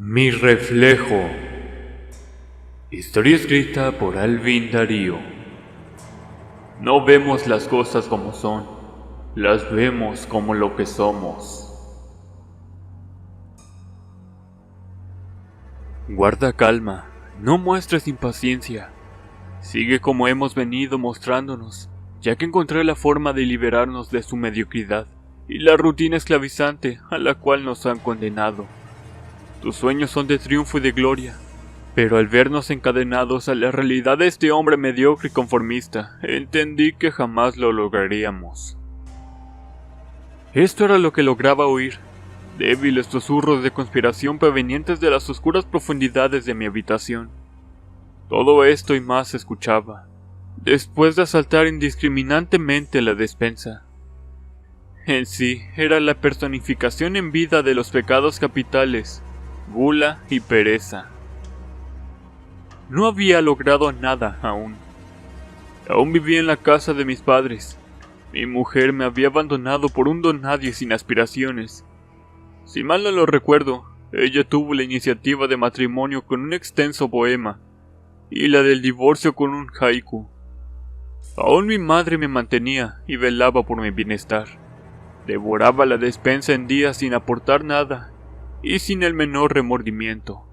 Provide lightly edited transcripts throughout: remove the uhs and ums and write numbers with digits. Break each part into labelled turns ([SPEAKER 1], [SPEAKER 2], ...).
[SPEAKER 1] Mi reflejo. Historia escrita por Alvin Darío. No vemos las cosas como son, las vemos como lo que somos. Guarda calma, no muestres impaciencia. Sigue como hemos venido mostrándonos, ya que encontré la forma de liberarnos de su mediocridad y la rutina esclavizante a la cual nos han condenado. Tus sueños son de triunfo y de gloria, pero al vernos encadenados a la realidad de este hombre mediocre y conformista, entendí que jamás lo lograríamos. Esto era lo que lograba oír, débiles susurros de conspiración provenientes de las oscuras profundidades de mi habitación. Todo esto y más escuchaba, después de asaltar indiscriminadamente la despensa. En sí, era la personificación en vida de los pecados capitales, gula y pereza. No había logrado nada aún. Aún vivía en la casa de mis padres. Mi mujer me había abandonado por un don nadie sin aspiraciones. Si mal no lo recuerdo, ella tuvo la iniciativa de matrimonio con un extenso poema, y la del divorcio con un haiku. Aún mi madre me mantenía y velaba por mi bienestar. Devoraba la despensa en días sin aportar nada, y sin el menor remordimiento.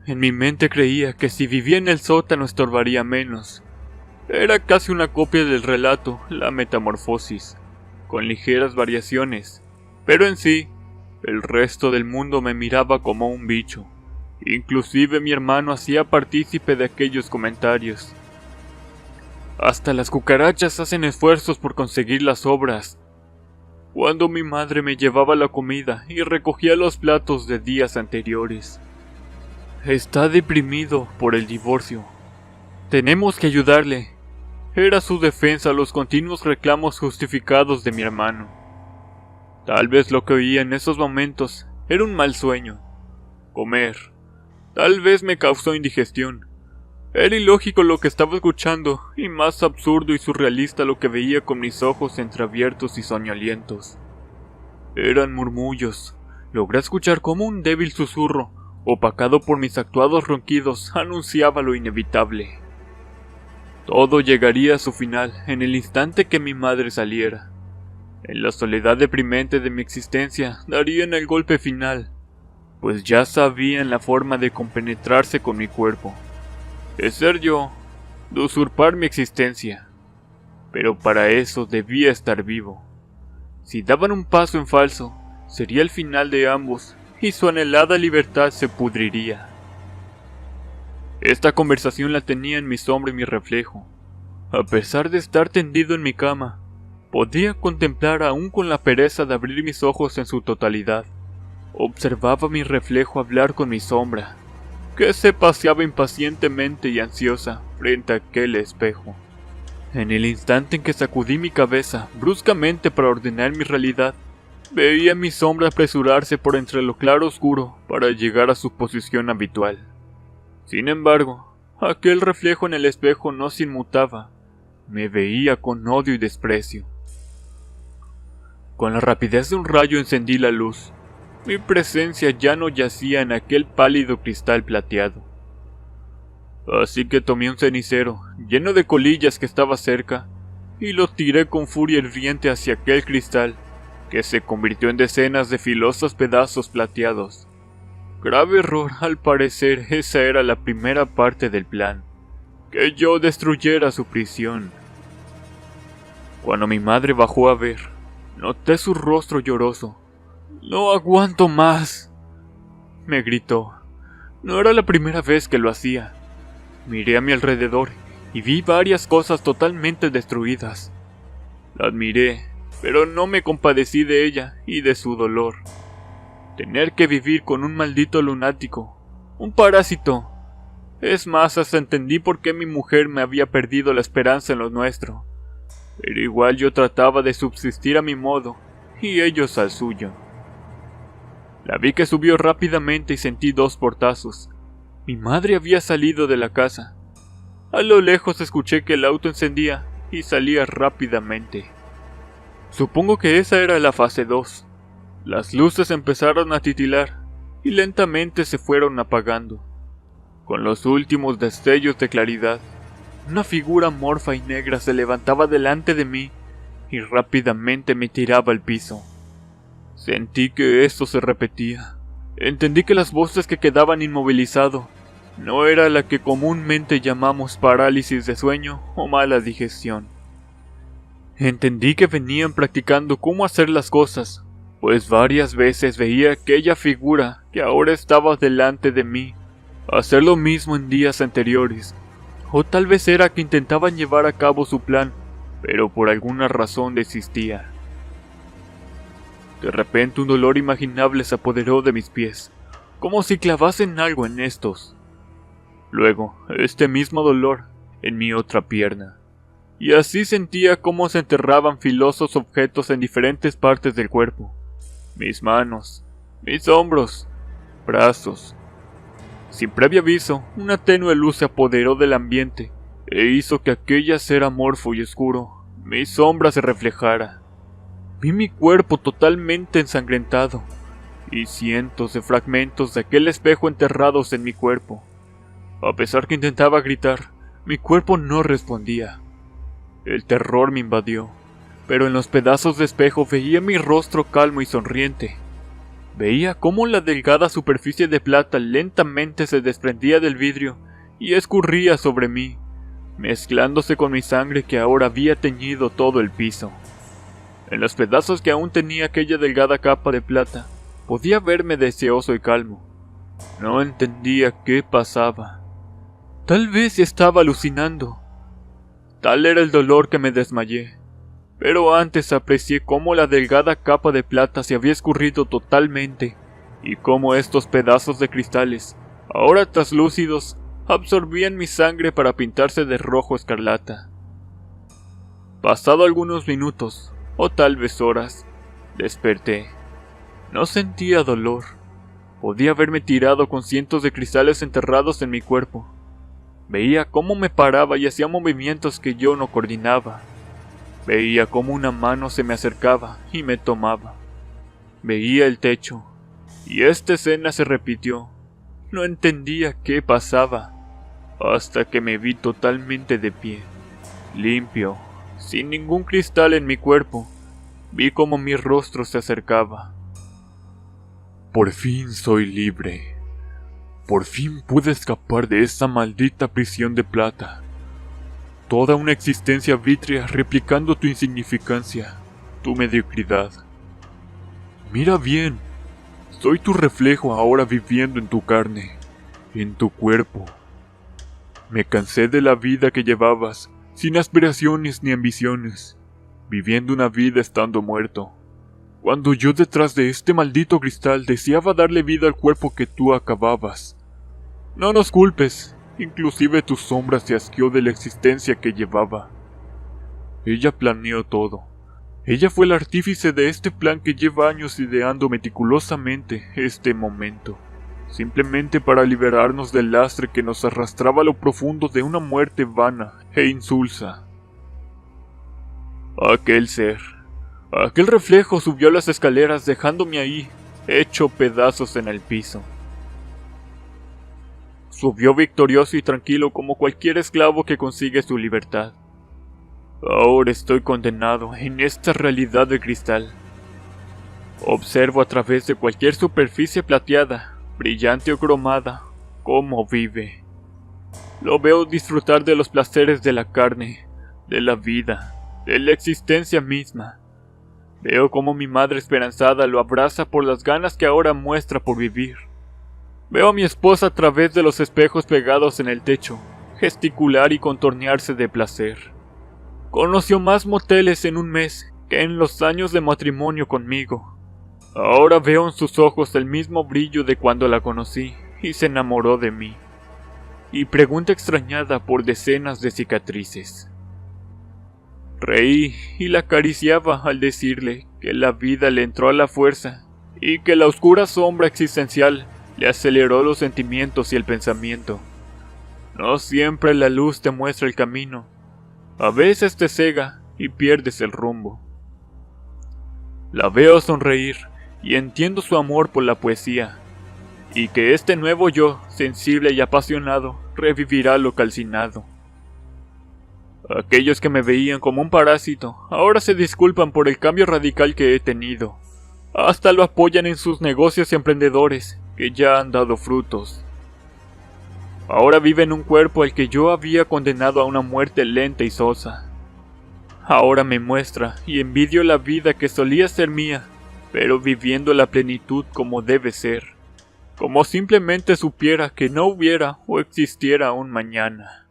[SPEAKER 1] En mi mente creía que si vivía en el sótano estorbaría menos. Era casi una copia del relato La Metamorfosis, con ligeras variaciones, pero en sí, el resto del mundo me miraba como un bicho. Inclusive mi hermano hacía partícipe de aquellos comentarios. Hasta las cucarachas hacen esfuerzos por conseguir las obras. Cuando mi madre me llevaba la comida y recogía los platos de días anteriores. Está deprimido por el divorcio. Tenemos que ayudarle. Era su defensa a los continuos reclamos justificados de mi hermano. Tal vez lo que oía en esos momentos era un mal sueño. Comer. Tal vez me causó indigestión. Era ilógico lo que estaba escuchando, y más absurdo y surrealista lo que veía con mis ojos entreabiertos y soñolientos. Eran murmullos. Logré escuchar como un débil susurro, opacado por mis actuados ronquidos, anunciaba lo inevitable. Todo llegaría a su final en el instante que mi madre saliera. En la soledad deprimente de mi existencia darían el golpe final, pues ya sabían la forma de compenetrarse con mi cuerpo. De ser yo, de usurpar mi existencia. Pero para eso debía estar vivo. Si daban un paso en falso, sería el final de ambos, y su anhelada libertad se pudriría. Esta conversación la tenía en mi sombra y mi reflejo. A pesar de estar tendido en mi cama, podía contemplar aún con la pereza de abrir mis ojos en su totalidad. Observaba mi reflejo hablar con mi sombra, que se paseaba impacientemente y ansiosa frente a aquel espejo. En el instante en que sacudí mi cabeza bruscamente para ordenar mi realidad, veía a mi sombra apresurarse por entre lo claro oscuro para llegar a su posición habitual. Sin embargo, aquel reflejo en el espejo no se inmutaba, me veía con odio y desprecio. Con la rapidez de un rayo encendí la luz. Mi presencia ya no yacía en aquel pálido cristal plateado. Así que tomé un cenicero, lleno de colillas que estaba cerca, y lo tiré con furia hirviente hacia aquel cristal, que se convirtió en decenas de filosos pedazos plateados. Grave error, al parecer esa era la primera parte del plan, que yo destruyera su prisión. Cuando mi madre bajó a ver, noté su rostro lloroso. «No aguanto más», me gritó. No era la primera vez que lo hacía. Miré a mi alrededor y vi varias cosas totalmente destruidas. La admiré, pero no me compadecí de ella y de su dolor. Tener que vivir con un maldito lunático, un parásito. Es más, hasta entendí por qué mi mujer me había perdido la esperanza en lo nuestro. Pero igual yo trataba de subsistir a mi modo, y ellos al suyo. La vi que subió rápidamente y sentí 2 portazos. Mi madre había salido de la casa. A lo lejos escuché que el auto encendía y salía rápidamente. Supongo que esa era la fase 2. Las luces empezaron a titilar y lentamente se fueron apagando. Con los últimos destellos de claridad, una figura amorfa y negra se levantaba delante de mí y rápidamente me tiraba al piso. Sentí que esto se repetía. Entendí que las voces que quedaban inmovilizado no era la que comúnmente llamamos parálisis de sueño o mala digestión. Entendí que venían practicando cómo hacer las cosas, pues varias veces veía aquella figura que ahora estaba delante de mí hacer lo mismo en días anteriores, o tal vez era que intentaban llevar a cabo su plan, pero por alguna razón desistía. De repente un dolor imaginable se apoderó de mis pies, como si clavasen algo en estos. Luego, este mismo dolor en mi otra pierna, y así sentía cómo se enterraban filosos objetos en diferentes partes del cuerpo. Mis manos, mis hombros, brazos. Sin previo aviso, una tenue luz se apoderó del ambiente e hizo que aquella ser amorfo y oscuro, mi sombra se reflejara. Vi mi cuerpo totalmente ensangrentado y cientos de fragmentos de aquel espejo enterrados en mi cuerpo. A pesar que intentaba gritar, mi cuerpo no respondía. El terror me invadió, pero en los pedazos de espejo veía mi rostro calmo y sonriente. Veía cómo la delgada superficie de plata lentamente se desprendía del vidrio y escurría sobre mí, mezclándose con mi sangre que ahora había teñido todo el piso. En los pedazos que aún tenía aquella delgada capa de plata, podía verme deseoso y calmo. No entendía qué pasaba. Tal vez estaba alucinando. Tal era el dolor que me desmayé. Pero antes aprecié cómo la delgada capa de plata se había escurrido totalmente, y cómo estos pedazos de cristales, ahora traslúcidos, absorbían mi sangre para pintarse de rojo escarlata. Pasado algunos minutos, o tal vez horas, desperté. No sentía dolor. Podía haberme tirado con cientos de cristales enterrados en mi cuerpo. Veía cómo me paraba y hacía movimientos que yo no coordinaba. Veía cómo una mano se me acercaba y me tomaba. Veía el techo, y esta escena se repitió. No entendía qué pasaba, hasta que me vi totalmente de pie, limpio, sin ningún cristal en mi cuerpo. Vi cómo mi rostro se acercaba. Por fin soy libre. Por fin pude escapar de esa maldita prisión de plata. Toda una existencia vítrea replicando tu insignificancia, tu mediocridad. Mira bien, soy tu reflejo ahora viviendo en tu carne, en tu cuerpo. Me cansé de la vida que llevabas, sin aspiraciones ni ambiciones, viviendo una vida estando muerto. Cuando yo detrás de este maldito cristal deseaba darle vida al cuerpo que tú acababas. No nos culpes. Inclusive tu sombra se asqueó de la existencia que llevaba. Ella planeó todo. Ella fue el artífice de este plan que lleva años ideando meticulosamente este momento, simplemente para liberarnos del lastre que nos arrastraba a lo profundo de una muerte vana e insulsa. Aquel ser, aquel reflejo subió las escaleras dejándome ahí, hecho pedazos en el piso. Subió victorioso y tranquilo como cualquier esclavo que consigue su libertad. Ahora estoy condenado en esta realidad de cristal. Observo a través de cualquier superficie plateada, brillante o cromada, cómo vive. Lo veo disfrutar de los placeres de la carne, de la vida, de la existencia misma. Veo cómo mi madre esperanzada lo abraza por las ganas que ahora muestra por vivir. Veo a mi esposa a través de los espejos pegados en el techo, gesticular y contornearse de placer. Conoció más moteles en un mes que en los años de matrimonio conmigo. Ahora veo en sus ojos el mismo brillo de cuando la conocí y se enamoró de mí. Y pregunta extrañada por decenas de cicatrices. Reí y la acariciaba al decirle que la vida le entró a la fuerza y que la oscura sombra existencial le aceleró los sentimientos y el pensamiento. No siempre la luz te muestra el camino. A veces te cega y pierdes el rumbo. La veo sonreír y entiendo su amor por la poesía. y que este nuevo yo, sensible y apasionado, revivirá lo calcinado. Aquellos que me veían como un parásito, ahora se disculpan por el cambio radical que he tenido. Hasta lo apoyan en sus negocios emprendedores, que ya han dado frutos. Ahora vive en un cuerpo al que yo había condenado a una muerte lenta y sosa. Ahora me muestra y envidio la vida que solía ser mía, pero viviendo la plenitud como debe ser, como simplemente supiera que no hubiera o existiera un mañana.